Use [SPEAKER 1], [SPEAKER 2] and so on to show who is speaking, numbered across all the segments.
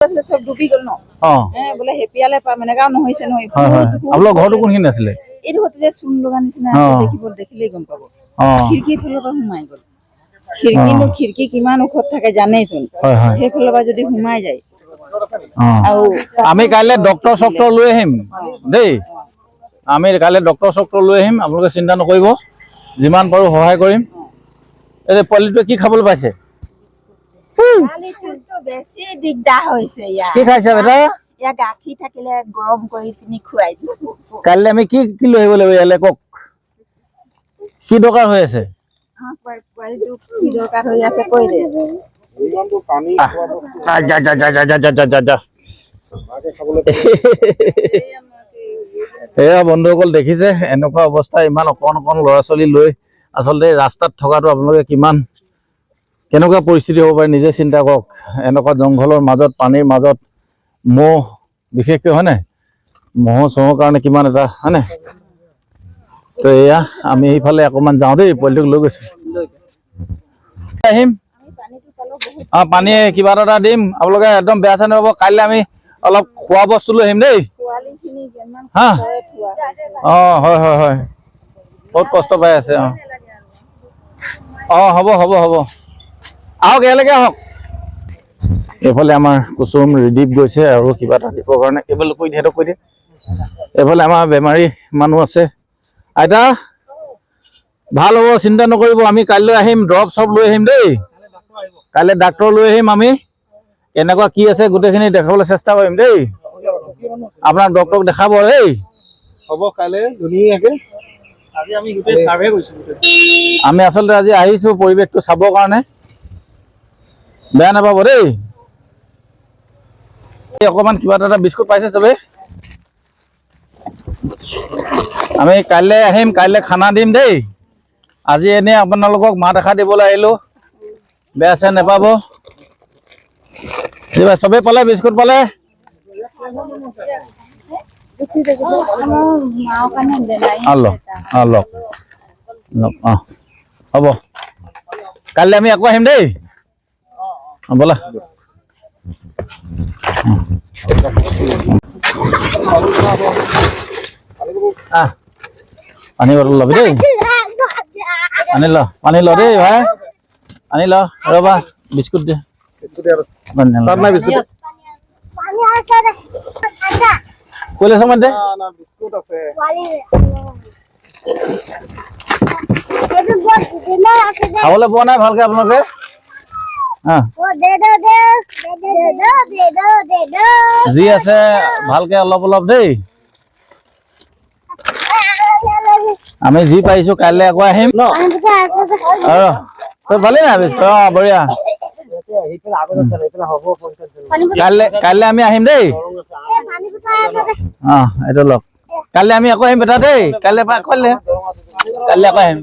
[SPEAKER 1] सब डूबी गल न बोले हेपियाले पा माने गाव নহইছে নহয়
[SPEAKER 2] आपलो घरটো কোনখিনি আছিলে
[SPEAKER 1] এটো হতে যে সুন লগা নিচিনা দেখিলেই গম পাব খিৰকি ফলৰ পৰা হুমাই গল খিৰকি কিমান ওখত থাকে জানেই চোন সেই ফলৰ পৰা যদি হুমাই যায়
[SPEAKER 2] আমি কাইলে ডক্টৰ চক্টৰ লৈ আহিম দেই আমি কাইলে ডক্টৰ চক্টৰ লৈ আহিম আপোনালোকে চিন্তা নকৰিব যিমান পাৰো সহায় কৰিম এই পলিটো কি খাবলৈ পাইছে
[SPEAKER 1] বেছি দিগদাৰ হৈছে ইয়া
[SPEAKER 2] কি খাইছে বেটা
[SPEAKER 1] ইয়া গাখীৰ থাকিলে গৰম কৰি পিনি খুৱাই দিও
[SPEAKER 2] কাইলে আমি কি কি লৈ আহিব লাগিব ইয়ালে কক কি দৰকাৰ হৈ আছে
[SPEAKER 1] পোৱালিটো কি দৰকাৰ হৈ আছে কৈ দে
[SPEAKER 2] পানী যা এয়া বন্ধুসকল দেখিছে এনেকুৱা অৱস্থা ইমান অকণ অকণ ল'ৰা ছোৱালী লৈ আচলতে ৰাস্তাত থকাটো আপোনালোকে কিমান কেনেকুৱা পৰিস্থিতি হ'ব পাৰে নিজে চিন্তা কৰক এনেকুৱা জংঘলৰ মাজত পানীৰ মাজত মহ বিশেষকৈ হয় নাই মহ চহৰ কাৰণে কিমান এটা হয় নাই তো এয়া আমি এইফালে অকণমান যাওঁ দেই পোৱালিটোক লৈ গৈছো আহিম পানী কিবা এটা দিম আপোনালোকে একদম বেয়া চেয়া নহ'ব কাইলৈ আমি অলপ খোৱা বস্তু লৈ আহিম দেই হা হয় হয় হয় বহুত কষ্ট পাই আছে হ'ব হ'ব হ'ব আহক ইয়ালৈকে আহক এইফালে আমাৰ কুসুম ৰিদীপ গৈছে আৰু কিবা এটা দিবৰ কাৰণে কেৱল কৈ সিহঁতক কৈ দিয়ে এইফালে আমাৰ বেমাৰী মানুহ আছে আইতা ভাল হ'ব চিন্তা নকৰিব আমি কাইলৈ আহিম দৰৱ চব লৈ আহিম দেই কাইলৈ ডাক্তৰ লৈ আহিম আমি এনেকুৱা কি আছে গোটেইখিনি দেখাবলৈ চেষ্টা কৰিম দেই আপোনাক ডক্টৰক দেখাব দেই
[SPEAKER 3] হ'ব কাইলৈ ধুনীয়াকৈ আজি আমি গোটেই সাৰ্ভে কৰিছো
[SPEAKER 2] আমি আচলতে আজি আহিছো পৰিৱেশটো চাবৰ কাৰণে বেয়া নাপাব দেই অকমান কিবা এটা বিস্কুট পাইছে চবে আমি কাইলৈ আহিম কাইলৈ খানা দিম দেই আজি এনে আপোনালোকক মাত এষাৰ দিবলৈ আহিলো বেয়া চেয়া নাপাব চবে পালে বিস্কুট পালে হ'ব কাইলৈ আমি আকৌ আহিম দেই ব'লা পানী বটল ল'বি দেই পানী ল দেই ভাই আনি ল ৰ'বা বিস্কুট দে কৈলে সময় দে
[SPEAKER 3] বিস্কুট আছে
[SPEAKER 2] খাবলৈ পোৱা নাই ভালকে আপোনালোকে যি আছে ভালকে অলপ অলপ দেই আমি যি পাৰিছো কাইলৈ আকৌ আহিম ন ভালেই নাই বঢ়িয়া কাইলৈ আমি আহিম দেই এইটো লওক কাইলৈ আমি আকৌ আহিম বেটা দেই কাইলৈ কাইলৈ আকৌ আহিম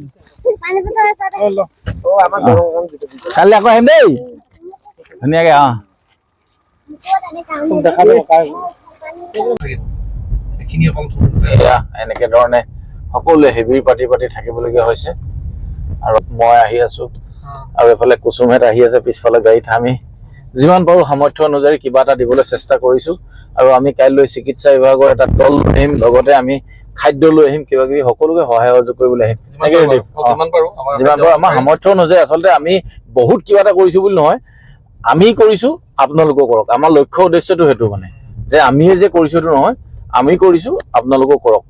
[SPEAKER 2] কাইলৈ আকৌ আহিম দেই ধুনীয়াকে এনেকে ধৰণে সকলোৱে হেভি পাতি থাকিবলগীয়া হৈছে আৰু মই আহি আছো আৰু এফালে কুসুমহেঁত আহি আছে পিছফালে গাড়ীত আমি যিমান পাৰো সামৰ্থ্য অনুযায়ী কিবা এটা দিবলৈ চেষ্টা কৰিছো আৰু আমি কাইলৈ চিকিৎসা বিভাগৰ এটা দল লৈ আহিম লগতে আমি খাদ্য লৈ আহিম কিবা কিবি সকলোকে সহায় সহযোগ কৰিবলৈ আহিম যিমান পাৰো আমাৰ সামৰ্থ্য অনুযায়ী আচলতে আমি বহুত কিবা এটা কৰিছো বুলি নহয় আমি কৰিছো আপোনালোকেও কৰক আমাৰ লক্ষ্য উদ্দেশ্যটো সেইটো মানে যে আমিয়ে যে কৰিছো সেইটো নহয় আমি কৰিছো আপোনালোকেও কৰক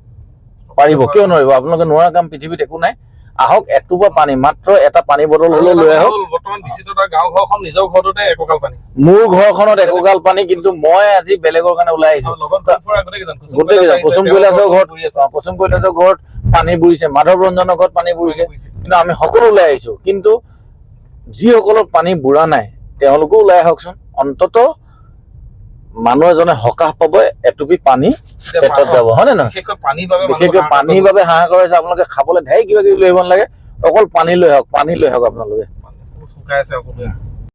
[SPEAKER 2] পাৰিব কিয় নোৱাৰিব আপোনালোকে নোৱাৰা কাম পৃথিৱীত একো নাই আহক এটুপা পানী মাত্ৰ এটা পানী বটল হলেও লৈ আহক
[SPEAKER 3] বৰ্তমান বিচিত্ৰতা গাঁও ঘৰখন নিজৰ ঘৰতে এককাল পানী
[SPEAKER 2] মোৰ ঘৰখনত এককাল পানী কিন্তু মই আজি বেলেগৰ কাৰণে ওলাই আহিছো গোটেইকেইজন কুসুম কৈলাশৰ ঘৰত পানী বুৰিছে মাধৱ ৰঞ্জনৰ ঘৰত পানী বুৰিছে কিন্তু আমি সকলো ওলাই আহিছো কিন্তু যিসকলৰ পানী বুৰা নাই তেওঁলোকেও ওলাই আহকচোন অন্তত মানুহ এজনে সকাহ পাব এটুপি পানী পেটত যাব হয় নে নহয় বিশেষকৈ পানীৰ বাবে হাহাকাৰ হৈছে আপোনালোকে খাবলৈ ঢেৰ কিবা কিবি লৈ আহিব নালাগে অকল পানী লৈ আহক আপোনালোকে